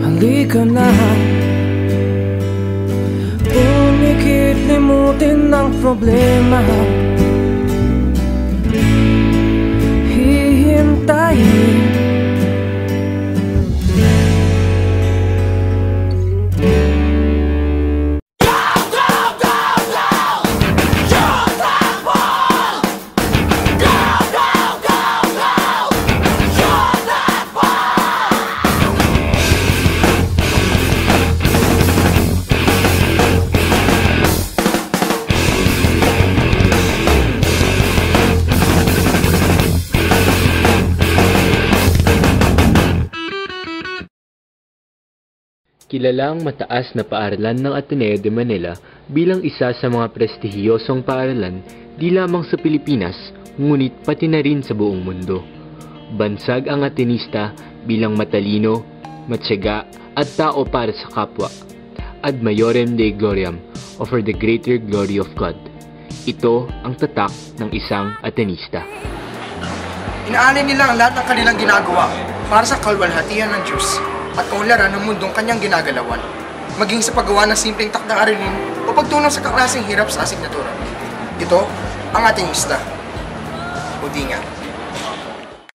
Halika na, umikit, limutin ang problema. Hihintayin Kilala ang mataas na paaralan ng Ateneo de Manila bilang isa sa mga prestihiyosong paaralan di lamang sa Pilipinas, ngunit pati na rin sa buong mundo. Bansag ang Atenista bilang matalino, matyaga at tao para sa kapwa. Ad Maiorem Dei Gloriam, o for the greater glory of God. Ito ang tatak ng isang Atenista. Inaalay nila ang lahat ng kanilang ginagawa para sa kalwalhatian ng Diyos at kaunlaran ng mundong kanyang ginagalawan, maging sa paggawa ng simpleng takdang aralin o pagtunaw sa kaklaseng hirap sa asignatura. Ito ang Atenista. Udinga.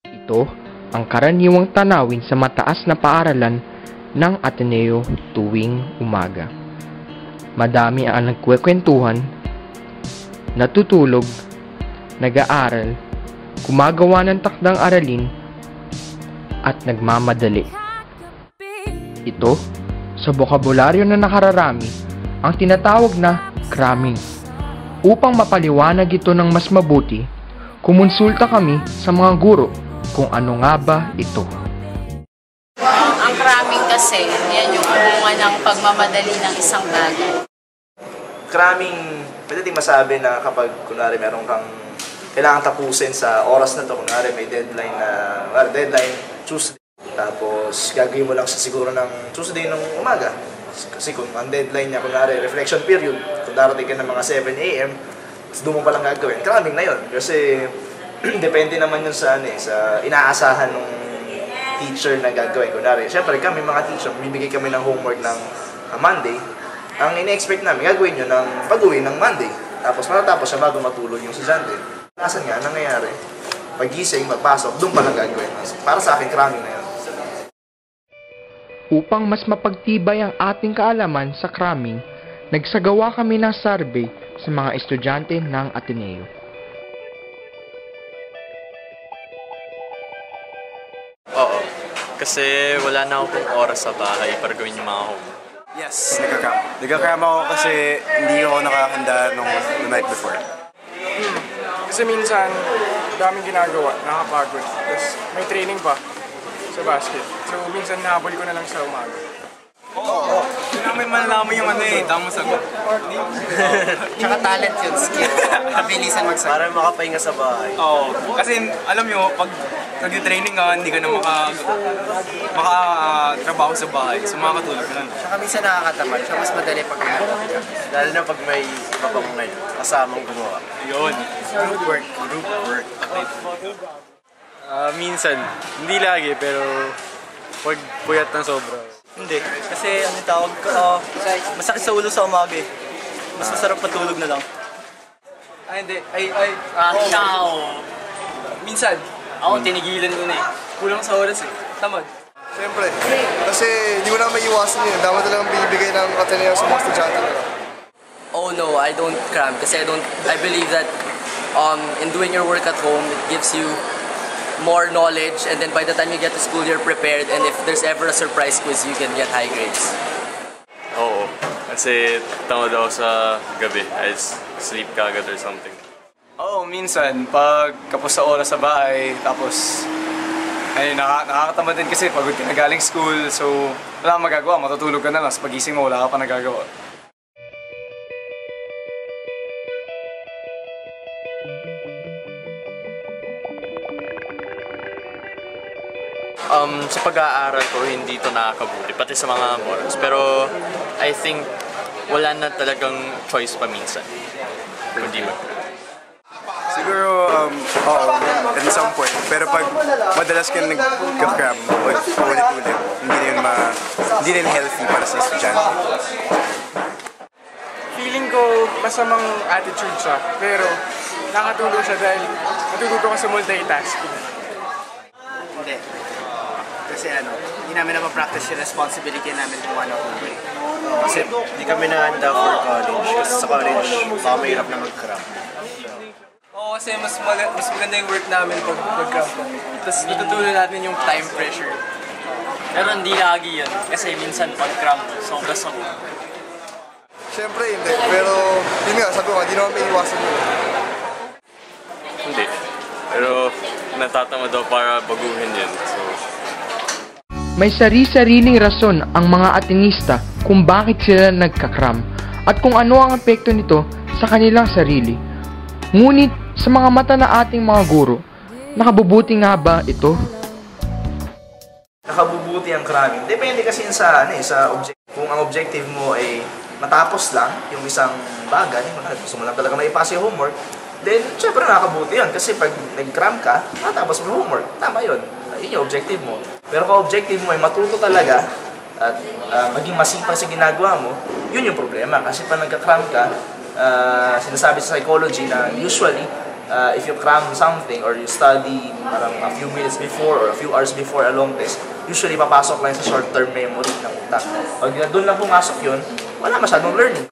Ito ang karaniwang tanawin sa mataas na paaralan ng Ateneo tuwing umaga. Madami ang nagkwekwentuhan, natutulog, nag-aaral, gumagawa ng takdang aralin, at nagmamadali. Ito, sa bokabularyo na nakararami, ang tinatawag na cramming. Upang mapaliwanag ito ng mas mabuti, kumonsulta kami sa mga guro kung ano nga ba ito. Ang cramming kasi, yan yung bunga ng pagmamadali ng isang bagay. Cramming, pwede din masabi na kapag kunwari meron kang kailangan tapusin sa oras na to, kunwari may deadline Tuesday. Tapos, gagawin mo lang siguro ng Tuesday ng umaga. Kasi kung ang deadline niya, kunwari, reflection period, kung darating ka ng mga 7 a.m., doon mo palang gagawin. Cramming na yun. Kasi, depende naman yun sa inaasahan ng teacher na gagawin. Kunwari, syempre kami mga teacher, bibigay kami ng homework ng Monday. Ang ine-expect namin, gagawin nyo ng pag-uwi ng Monday. Tapos, matatapos siya bago matulog yung estudyante. Kasan nga, nangyayari? Pag-gising, magpasok, doon palang gagawin. Para sa akin, cramming na yun. Upang mas mapagtibay ang ating kaalaman sa cramming, nagsagawa kami ng survey sa mga estudyante ng Ateneo. Oo, kasi wala na akong oras sa bahay para gawin yung mga homework. Yes, nagka-cram ako kasi hindi ako nakahanda nung the night before. Kasi minsan, daming ginagawa, nakapagod. Tapos may training pa sa basket. So minsan nahabol ko na lang sa umaga. Oo. May malalaman yung tamang sagot. Tsaka talent yun, skill. Mabilisan magsagot. Para makapahinga sa bahay. Oo. Kasi alam nyo, pag nag-training ka, hindi ka na makatrabaho sa bahay. So makakatulog ka na. Tsaka minsan nakakatamad. Tsaka mas madali pag ginagawa. Lalo na pag may iba pang kasamang gumawa. Yun. Group work. Minsan, hindi lagi, pero pag puyat ng sobra. Hindi, kasi ano tawag ko, masakit sa ulo sa umaga eh. Mas masarap matulog na lang. Hindi. Ciao! Minsan, ako tinigilan ko na eh. Kulang sa oras eh. Tamad. Siyempre, kasi hindi ko na maiiwasan yun. Dapat talagang binibigay ng Ateneo sa mga estudyante nila. Oh no, I don't cram kasi I believe that in doing your work at home, it gives you more knowledge, and then by the time you get to school, you're prepared, and if there's ever a surprise quiz, you can get high grades. Oo, kasi tamad ako sa gabi. I sleep kagad or something. Oo, minsan, pag kapos sa oras sa bahay, tapos nakakatamad din kasi pagod ka na galing school, so wala kang magagawa, matutulog ka na lang, pagising mo, wala ka pa nagagawa. Sa pag-aaral ko, hindi ito nakakabuti, pati sa mga morals. Pero I think wala na talagang choice pa minsan. Kundi Siguro, oo, in some point. Pero pag madalas ka nag-cram, ulit-ulit, hindi rin healthy para sa estudyante. Feeling ko masamang attitude siya, pero nakatulong siya dahil natututo ka sa multitasking. Hindi. Kasi hindi namin na-practice yung responsibility namin kung ano homework. Kasi di kami na-handa for college. Kasi sa college, baka mahirap na mag-cram. Oo, kasi mas maganda yung work namin pag mag-cram pa. Tapos natutunan natin yung time pressure. Pero hindi lagi yun. Kasi minsan pag-cram, sobra-sobra. Siyempre hindi, pero yun nga, sabi ko, hindi naman may iwasan yun. Hindi. Pero natatama daw para baguhin yun. So, May sari-sariling rason ang mga Atenista kung bakit sila nagkakram at kung ano ang epekto nito sa kanilang sarili. Ngunit sa mga mata na ating mga guro, nakabubuti nga ba ito? Nakabubuti ang cramming. Depende kasi yun sa objective. Kung ang objective mo ay matapos lang yung isang bagay, gusto mo lang talaga maipasa yung homework, then syempre nakakabuti yun. Kasi pag nag-cram ka, matapos mo yung homework. Tama yun. Yun yung objective mo. Pero kung objective mo ay matuto talaga at maging masipag sa ginagawa mo, yun yung problema. Kasi pag nagka-cram ka, sinasabi sa psychology na usually, if you cram something or you study parang a few minutes before or a few hours before a long test, usually papasok lang sa short-term memory ng utak. Pag doon lang pumasok yun, wala masyadong learning.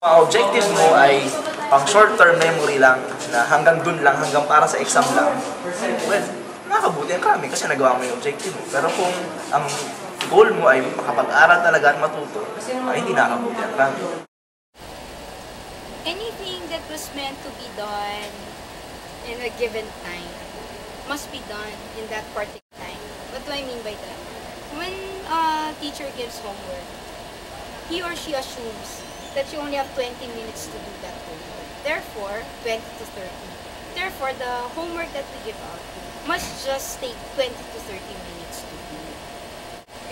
Ang objective mo ay pang short-term memory lang, na hanggang dun lang, hanggang para sa exam lang, well, nakakabuti ang cramming kasi nagawa mo yung objective mo. Pero kung ang goal mo ay makapag-aral talaga at matuto, ay hindi nakakabuti ang cramming. Anything that was meant to be done in a given time must be done in that particular time. What do I mean by that? When a teacher gives homework, he or she assumes that you only have 20 minutes to do that homework. Therefore, 20 to 30. Therefore, the homework that we give out must just take 20 to 30 minutes to do.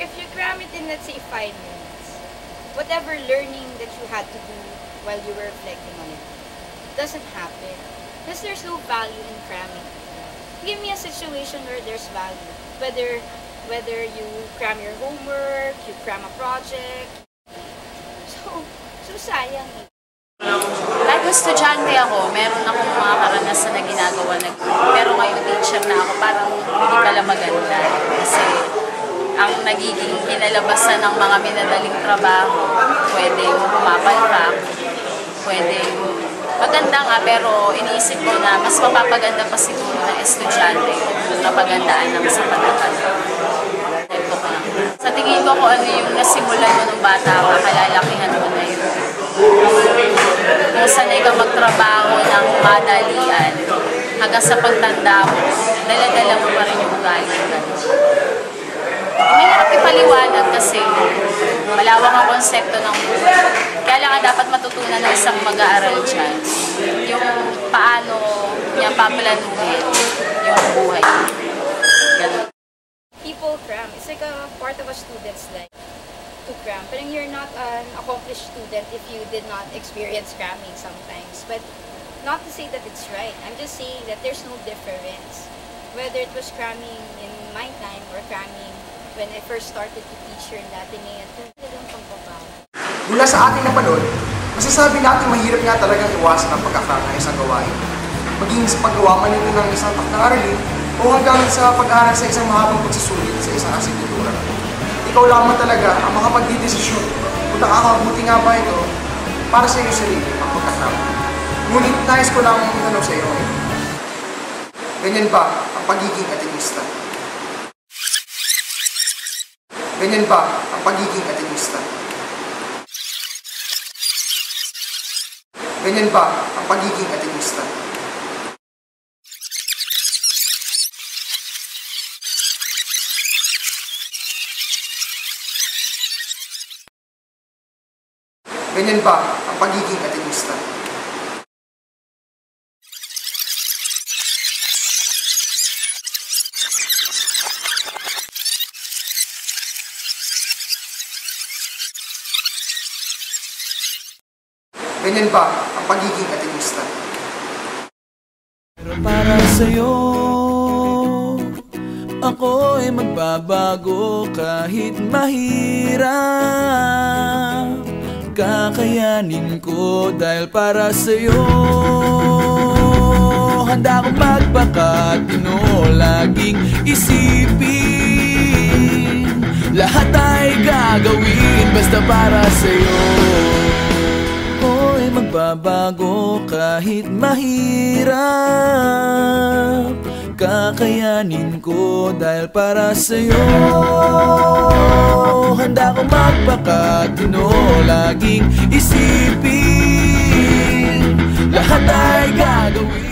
If you cram it in, let's say, 5 minutes, whatever learning that you had to do while you were reflecting on it doesn't happen. Because there's no value in cramming. Give me a situation where there's value. Whether you cram your homework, you cram a project. So sayang eh. Like estudyante ako, meron akong mga karanasan na ginagawa pero ngayon teacher na ako, parang hindi pala maganda. Kasi ang nagiging kinalabasan ng mga minadaling trabaho, pwedeng pumapalpak, pwedeng maganda nga, pero iniisip ko na mas mapapaganda pa siguro ng estudyante kung napagandaan ng sa pagkakataon. Sa tingin ko kung ano yung nasimulan mo nung bata ka, kalalakihan mo na yun. Kung sanay ka magtrabaho ng madalian, hanggang sa pagtanda mo, dala-dala mo pa rin yung ugali. Mahirap ipaliwanag kasi malawak ang konsepto ng buhay. Kaya lang dapat matutunan ng isang mag-aaral dyan yung paano niya paplanuhin yung buhay. Ganun. People cram. It's like a part of a student's life to cram. But you're not an accomplished student if you did not experience cramming sometimes. But not to say that it's right. I'm just saying that there's no difference. Whether it was cramming in my time or cramming when I first started to teach here in Ateneo, talagang pangbabaw. Mula sa ating napanood, masasabi natin mahirap nga talagang iwasan ang pagkakram ng isang gawain. Maging sa paggawa man ito ng isang takdang aralin o hanggang sa pag-aaral sa isang mahabang pagsusulit sa isang asignatura. Ikaw lamang talaga ang makapagdidesisyon kung nakakabuti nga ba ito para sa iyong sarili ang pagkakram. Ngunit nais ko lang tanong sa iyo. Ganyan ba ang pagiging Atenista? Ganyan ba ang pagiging Atenista? Ganyan ba ang pagiging Atenista? Ganyan ba ang pagiging Atenista? Ganyan ba ang pagiging Atenista? Pero para sa'yo Ako'y magbabago kahit mahirap. Kakayanin ko dahil para sa'yo. Handa akong magpakatino, laging isipin. Lahat ay gagawin basta para sa'yo. Ako'y magbabago kahit mahirap. Kakayanin ko dahil para sa'yo. Handa akong magpakatino, laging isipin. Lahat ay gagawin.